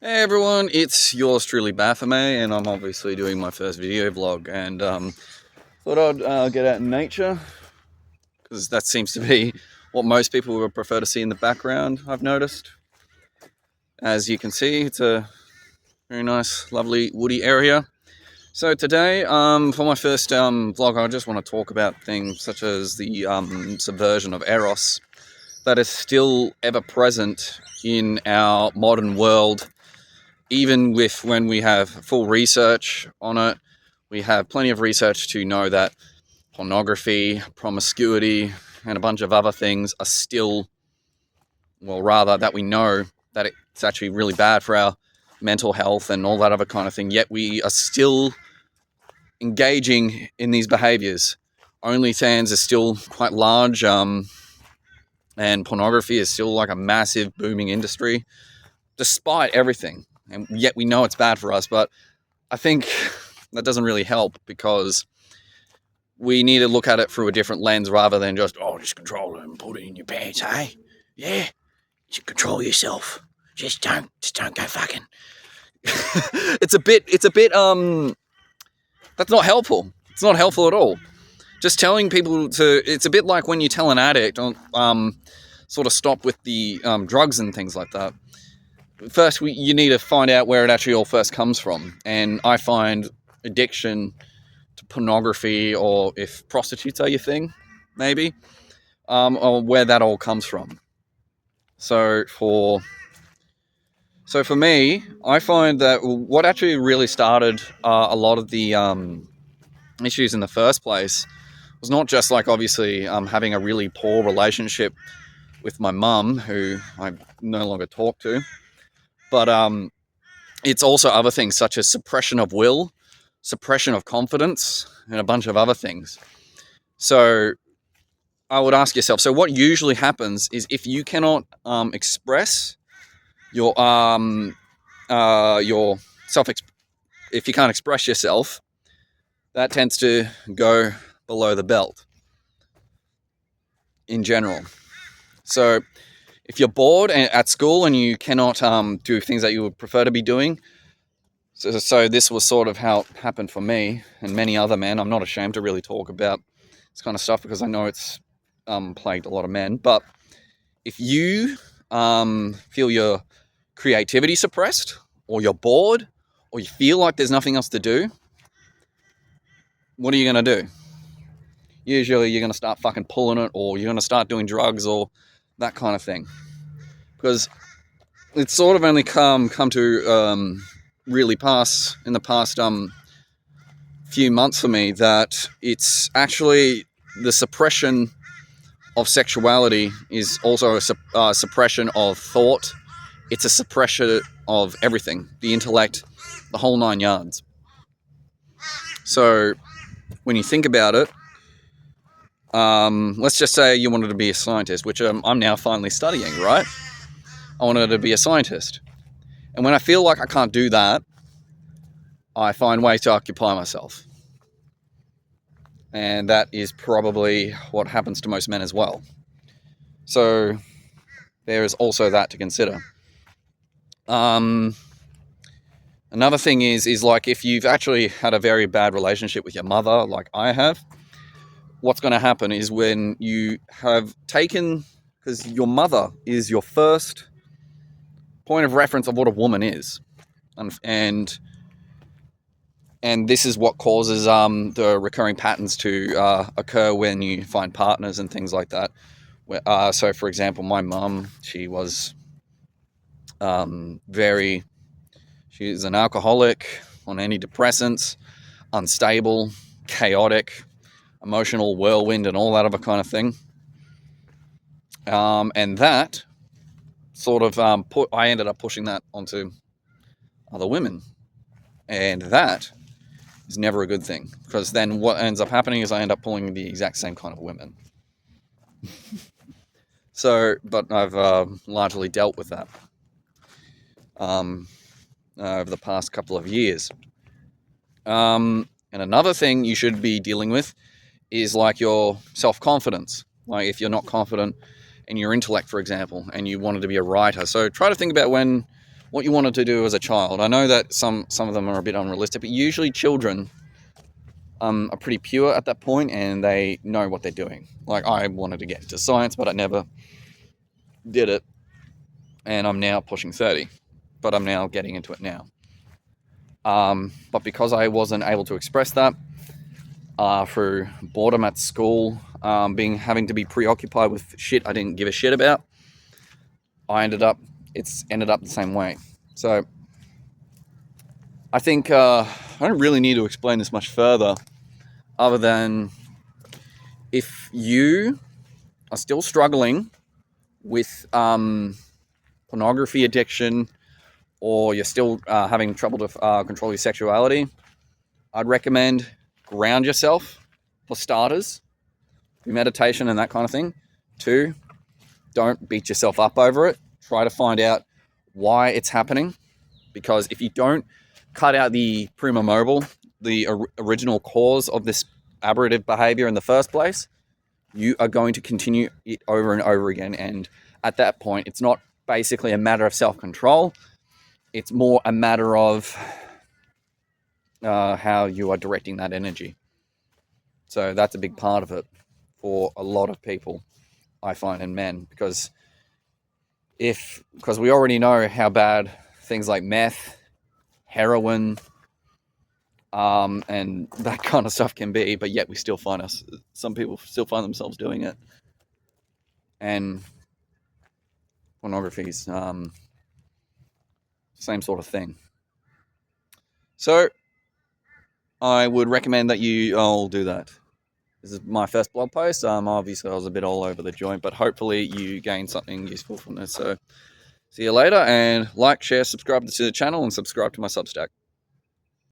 Hey everyone, it's yours truly Baphomet, and I'm obviously doing my first video vlog, and thought I'd get out in nature, because that seems to be what most people would prefer to see in the background, I've noticed. As you can see, it's a very nice, lovely, woody area. So today, for my first vlog, I just want to talk about things such as the subversion of Eros that is still ever present in our modern world. Even with when we have full research on it, we have plenty of research to know that pornography, promiscuity, and a bunch of other things are still, well, rather that we know that it's actually really bad for our mental health and all that other kind of thing, yet we are still engaging in these behaviors. OnlyFans is still quite large, and pornography is still like a massive booming industry, despite everything. And yet we know it's bad for us, but I think that doesn't really help, because we need to look at it through a different lens rather than just control it and put it in your pants, hey? Yeah, you should control yourself. Just don't go fucking. It's a bit, that's not helpful. It's not helpful at all. Just telling people it's a bit like when you tell an addict, sort of stop with the drugs and things like that. First, you need to find out where it actually all first comes from. And I find addiction to pornography, or if prostitutes are your thing, maybe, or where that all comes from. So for me, I find that what actually really started a lot of the issues in the first place was not just like obviously having a really poor relationship with my mum, who I no longer talk to. But it's also other things such as suppression of will, suppression of confidence, and a bunch of other things. So I would ask yourself, so what usually happens is if you cannot express your if you can't express yourself, that tends to go below the belt in general. So if you're bored at school and you cannot do things that you would prefer to be doing, so this was sort of how it happened for me and many other men. I'm not ashamed to really talk about this kind of stuff because I know it's plagued a lot of men. But if you feel your creativity suppressed, or you're bored, or you feel like there's nothing else to do, what are you going to do? Usually you're going to start fucking pulling it, or you're going to start doing drugs or that kind of thing. Because it's sort of only come to really pass in the past few months for me that it's actually the suppression of sexuality is also a suppression of thought. It's a suppression of everything, the intellect, the whole 9 yards. So when you think about it, let's just say you wanted to be a scientist, which I'm now finally studying, right? I wanted to be a scientist. And when I feel like I can't do that, I find ways to occupy myself. And that is probably what happens to most men as well. So there is also that to consider. Another thing is like if you've actually had a very bad relationship with your mother, like I have, what's going to happen is when you have taken, because your mother is your first point of reference of what a woman is, and this is what causes the recurring patterns to occur when you find partners and things like that. So, for example, my mum, she was she's an alcoholic, on antidepressants, unstable, chaotic, emotional whirlwind, and all that other kind of thing. And that sort of I ended up pushing that onto other women, and that is never a good thing, because then what ends up happening is I end up pulling the exact same kind of women. So, but I've largely dealt with that over the past couple of years. And another thing you should be dealing with is like your self-confidence. Like if you're not confident in your intellect, for example, and you wanted to be a writer. So try to think about when what you wanted to do as a child. I know that some of them are a bit unrealistic, but usually children are pretty pure at that point and they know what they're doing. Like, I wanted to get into science, but I never did it. And I'm now pushing 30, but I'm now getting into it now. But because I wasn't able to express that through boredom at school, having to be preoccupied with shit I didn't give a shit about, it's ended up the same way. So I think I don't really need to explain this much further, other than if you are still struggling with pornography addiction, or you're still having trouble to control your sexuality, I'd recommend ground yourself, for starters, do meditation and that kind of thing. 2, don't beat yourself up over it. Try to find out why it's happening, because if you don't cut out the prima mobile, the original cause of this aberrative behavior in the first place, you are going to continue it over and over again. And at that point, it's not basically a matter of self-control. It's more a matter of how you are directing that energy. So that's a big part of it for a lot of people, I find, in men, because we already know how bad things like meth, heroin, and that kind of stuff can be, but yet some people still find themselves doing it. And pornography is same sort of thing. So I would recommend that you all do that. This is my first blog post. Obviously I was a bit all over the joint, but hopefully you gain something useful from this. So see you later, and like, share, subscribe to the channel, and subscribe to my Substack.